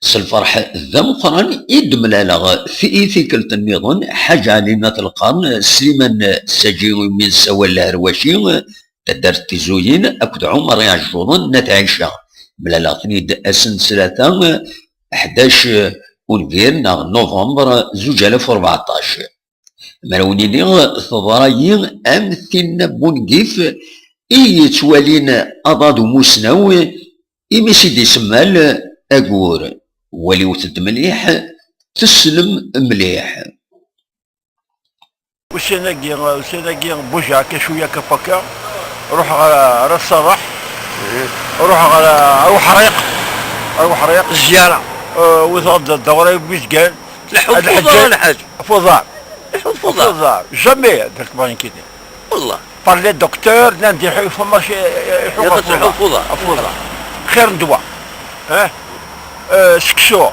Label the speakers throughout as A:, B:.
A: الفرح ذا مقرن إدملالا في إيثيكل النظام حاجة علينا القرن سليمان السجي من سوال الهرواشي تدارت تزوين أكد عمر يعجوضن نتعيشا ملالا ثنيد أسن ثلاثة 11 ونفير نوفمبر 2014 مراونيني ثضرايين أمثلنا بونقيف يتوالين أضاد موسناو إمي سيدي سمال أقور ولي وتد مليح تسلم مليح.
B: وسيناكي بوجع كشويه كفكا روح على الصباح روح حريق الزياره وتغدى الدورة بيش قال
C: الحج
B: فضار جامي درك باني كده
C: والله
B: بارلي الدكتور نادي حيف ماشي
C: يحط
B: فضار خير دواء سكسو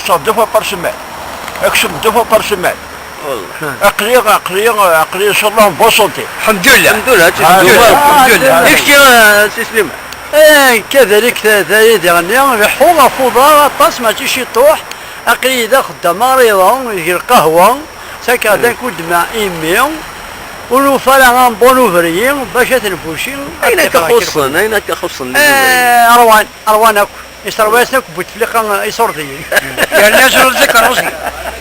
B: 2 fois par semaine اكسب 2 fois par semaine
C: والله
B: عقلية ان شاء الله بون سونتي
C: الحمد لله يكشي تسليم
D: كذلك ثالث يعني حوضة فضاء طاس ما تيجي طوح عقلية ذا خدام مريضة يجي القهوة ساكا ذاك ودماء إيميو ونوفالا بون اوفريين باش تنفوشي
C: أين كخصن
D: أروان أكو يسرواسنك بوتفليقا يسردين
B: يعني شنو الكروسي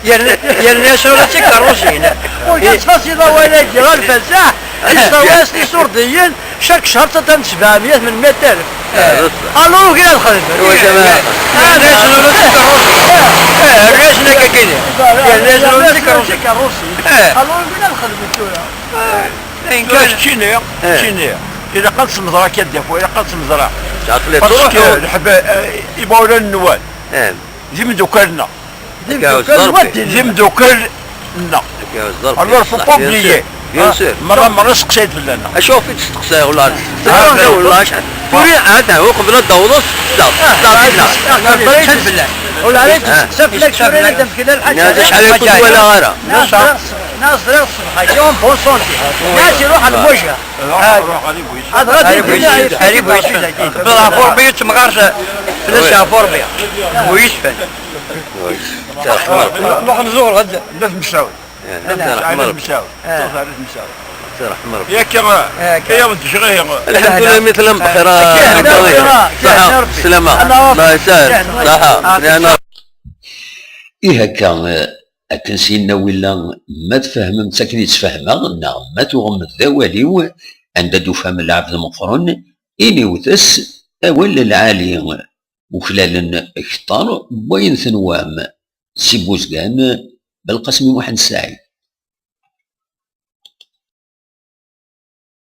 D: يعني شنو الكروسي وقلت فاصلة ولا جرى الفزاع يسرواسني سرديين شاك شهر تتم 700 من 100,000 الو كده الخدمة
B: يعني شنو الكروسي ريشنا كده يعني شنو الكروسي
D: الو كده الخدمة
B: إن كان شينيا إذا قلت المزرعة كدف وإذا قلت المزرعة
C: تروح
B: الحبا يبغوا لنا النوال زيم دوكرنا زيم دوكرنا alors faut pas oublier مرة سقسيت في لنا
C: اشوف تستقسى ولا والله شحال توري عاد هو قبل الدوض
D: بغيت بالله ولا عليك تسف لك شوري لك خلال الحاجة
C: هذا شحال يكون ولا غيره
D: ناس الصبح يوم بون سونتي ناس يروح على الوجه هذا غادي
C: بويش بالعفور بيت مغارسة فلسة عفور بيا بويش فن
B: نروح نزور غدا لا في مساوي يا كما يا ولد شغيه
C: الحمد لله مثل بخير سلامة الله يسهل صحة
A: هكا أكنسينا ولا ما تفهم مساكن يتفهمها ما تغم الذوالي عند دفهم العبد المقرن إني وثس أول العالي وخلال اختار بين ثنوام سيبوزقان بالقسم واحد ساعي.